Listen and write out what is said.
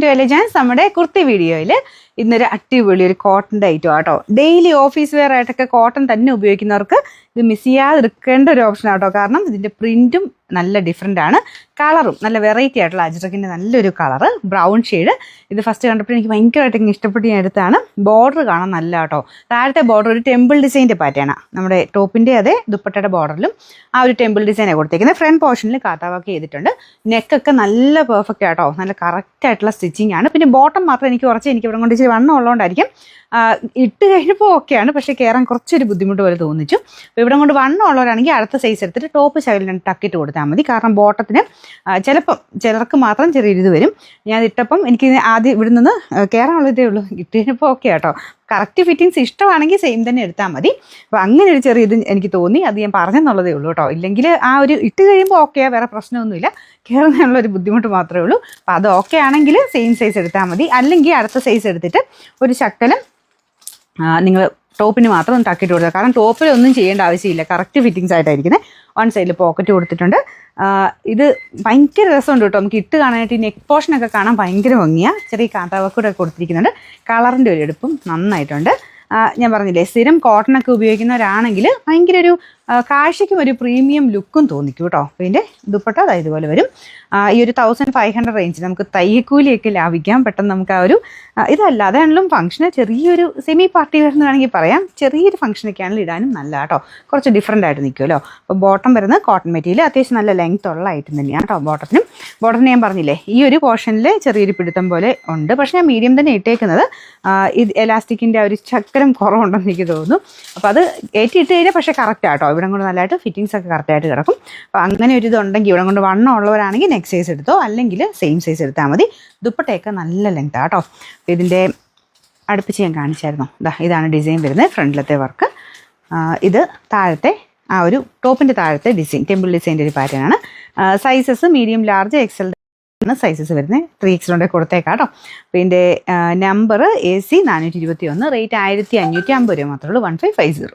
To എലജൻസ്. നമ്മുടെ കുർത്തി വീഡിയോയിൽ ഇന്നൊരു അടിപൊളി ഒരു കോട്ടൻ്റെ ഐറ്റം ആട്ടോ. ഡെയിലി ഓഫീസ് വെയർ ആയിട്ടൊക്കെ കോട്ടൺ തന്നെ ഉപയോഗിക്കുന്നവർക്ക് ഇത് മിസ് ചെയ്യാതിരിക്കേണ്ട ഒരു ഓപ്ഷൻ ആട്ടോ. കാരണം ഇതിൻ്റെ പ്രിൻറ്റും നല്ല ഡിഫറെൻ്റ് ആണ്, കളറും നല്ല വെറൈറ്റി ആയിട്ടുള്ള അജ്രക്കിൻ്റെ നല്ലൊരു കളറ്, ബ്രൗൺ ഷെയ്ഡ്. ഇത് ഫസ്റ്റ് കണ്ടപ്പോൾ എനിക്ക് ഭയങ്കരമായിട്ട് ഇങ്ങനെ ഇഷ്ടപ്പെട്ട് ഞാൻ എടുത്താണ്. ബോർഡർ കാണാൻ നല്ല കേട്ടോ. താഴത്തെ ബോർഡർ ഒരു ടെമ്പിൾ ഡിസൈൻ്റെ പാറ്റേണാണ്. നമ്മുടെ ടോപ്പിൻ്റെ അതേ ദുപ്പട്ടയുടെ ബോർഡറിലും ആ ഒരു ടെമ്പിൾ ഡിസൈനാണ് കൊടുത്തേക്കുന്നത്. ഫ്രണ്ട് പോർഷനിൽ കാത്താവാക്ക് ചെയ്തിട്ടുണ്ട്. നെക്കൊക്കെ നല്ല പെർഫെക്റ്റ് ആട്ടോ, നല്ല കറക്റ്റ് ആയിട്ടുള്ള സ്റ്റിച്ചിങ് ആണ്. പിന്നെ ബോട്ടം മാത്രം എനിക്ക് ഇവിടെ കൊണ്ട് ഇച്ചിരി വണ്ണം ഉള്ളതുകൊണ്ടായിരിക്കും ഇട്ട് കഴിഞ്ഞപ്പോൾ ഓക്കെയാണ്, പക്ഷേ കയറാൻ കുറച്ചൊരു ബുദ്ധിമുട്ട് പോലെ തോന്നിച്ചു. അപ്പോൾ ഇവിടെ കൊണ്ട് വണ്ണം ഉള്ളവരാണെങ്കിൽ അടുത്ത സൈസ് എടുത്തിട്ട് ടോപ്പ് ശകലം ടക്കിട്ട് കൊടുത്താൽ മതി. കാരണം ബോട്ടത്തിന് ചിലപ്പം ചിലർക്ക് മാത്രം ചെറിയൊരിത് വരും. ഞാൻ ഇട്ടപ്പം എനിക്ക് ആദ്യം ഇവിടെ നിന്ന് കയറാനുള്ളതേ ഉള്ളൂ, ഇട്ട് കഴിഞ്ഞപ്പോൾ ഓക്കെ കേട്ടോ. കറക്റ്റ് ഫിറ്റിങ്സ് ഇഷ്ടമാണെങ്കിൽ സെയിം തന്നെ എടുത്താൽ മതി. അപ്പോൾ അങ്ങനെ ഒരു ചെറിയ ഇത് എനിക്ക് തോന്നി, അത് ഞാൻ പറഞ്ഞെന്നുള്ളതേ ഉള്ളൂ കേട്ടോ. ഇല്ലെങ്കിൽ ആ ഒരു ഇട്ട് കഴിയുമ്പോൾ ഓക്കെ, വേറെ പ്രശ്നമൊന്നുമില്ല, കയറുന്നതിനുള്ളൊരു ബുദ്ധിമുട്ട് മാത്രമേ ഉള്ളൂ. അപ്പോൾ അത് ഓക്കെ ആണെങ്കിൽ സെയിം സൈസ് എടുത്താൽ മതി. അല്ലെങ്കിൽ അടുത്ത സൈസ് എടുത്തിട്ട് ഒരു ശക്കലം നിങ്ങൾ ടോപ്പിന് മാത്രം ഒന്ന് ടക്കിട്ട് കൊടുക്കുക. കാരണം ടോപ്പിലൊന്നും ചെയ്യേണ്ട ആവശ്യമില്ല, കറക്റ്റ് ഫിറ്റിങ്സ് ആയിട്ടായിരിക്കുന്നത്. വൺ സൈഡിൽ പോക്കറ്റ് കൊടുത്തിട്ടുണ്ട്. ഇത് ഭയങ്കര രസമുണ്ട് കേട്ടോ. നമുക്ക് ഇട്ട് കാണാനായിട്ട് ഈ നെക്ക് പോർഷനൊക്കെ കാണാൻ ഭയങ്കര ഭംഗിയാണ്. ചെറിയ കാത്താവക്കൂടെ കൊടുത്തിരിക്കുന്നുണ്ട്. കളറിൻ്റെ ഒരു എടുപ്പും നന്നായിട്ടുണ്ട്. ഞാൻ പറഞ്ഞില്ലേ, സ്ഥിരം കോട്ടണൊക്കെ ഉപയോഗിക്കുന്നവരാണെങ്കിൽ ഭയങ്കര ഒരു കാഴ്ചയ്ക്കും ഒരു പ്രീമിയം ലുക്കും തോന്നിക്കും കേട്ടോ. അപ്പോൾ ഇതിൻ്റെ ദുപ്പട്ട അതായത് ഇതുപോലെ വരും. ഈ ഒരു 1500 റേഞ്ച് നമുക്ക് തയ്യക്കൂലിയൊക്കെ ലാഭിക്കാം പെട്ടെന്ന്. നമുക്ക് ആ ഒരു ഇതല്ലാതെയാണെങ്കിലും ഫംഗ്ഷന് ചെറിയൊരു സെമി പാർട്ടി വെയർ എന്ന് വേണമെങ്കിൽ പറയാം. ചെറിയൊരു ഫംഗ്ഷനൊക്കെ ആണെങ്കിലും ഇടാനും നല്ല കേട്ടോ, കുറച്ച് ഡിഫറെൻ്റ് ആയിട്ട് നിൽക്കുമല്ലോ. അപ്പോൾ ബോട്ടം വരുന്നത് കോട്ടൺ മെറ്റീരിയൽ, അത്യാവശ്യം നല്ല ലെങ്ത് ഉള്ള ഐറ്റം തന്നെയാണ് കേട്ടോ. ബോട്ടത്തിന് ഞാൻ പറഞ്ഞില്ലേ, ഈ ഒരു പോർഷനിൽ ചെറിയൊരു പിടുത്തം പോലെ ഉണ്ട്. പക്ഷേ ഞാൻ മീഡിയം തന്നെ ഇട്ടേക്കുന്നത്. ഇത് എലാസ്റ്റിക്കിൻ്റെ ഒരു ശക്കലം കുറവുണ്ടെന്ന് എനിക്ക് തോന്നുന്നു. അപ്പോൾ അത് ഏറ്റിട്ട് കഴിഞ്ഞാൽ പക്ഷേ കറക്റ്റ് ആട്ടോ. ഇവിടെ കൊണ്ട് നല്ലതായിട്ട് ഫിറ്റിങ്സ് ഒക്കെ കറക്റ്റായിട്ട് കിടക്കും. അപ്പോൾ അങ്ങനെ ഒരു ഇതുണ്ടെങ്കിൽ ഇവിടെ കൊണ്ട് വണ്ണം ഉള്ളവരാണെങ്കിൽ നെക്സ്റ്റ് സൈസ് എടുത്തോ, അല്ലെങ്കിൽ സെയിം സൈസ് എടുത്താൽ മതി. ദുപ്പട്ടയൊക്കെ നല്ല ലെങ്ത് ആട്ടോ. അപ്പോൾ ഇതിൻ്റെ അടുപ്പിച്ച് ഞാൻ കാണിച്ചായിരുന്നു. ഇതാണ് ഡിസൈൻ വരുന്നത്, ഫ്രണ്ടിലത്തെ വർക്ക്. ഇത് താഴത്തെ ആ ഒരു ടോപ്പിൻ്റെ താഴത്തെ ഡിസൈൻ, ടെമ്പിൾ ഡിസൈൻ്റെ ഒരു പാറ്റേൺ ആണ്. Sizes medium, large, XL sizes വരുന്നത്. 3XL കൊണ്ട് കൊടുത്തേക്കാം കേട്ടോ. അപ്പോൾ ഇതിൻ്റെ നമ്പർ AC 421, റേറ്റ് 1550 രൂപ മാത്രമേ ഉള്ളൂ. 1550.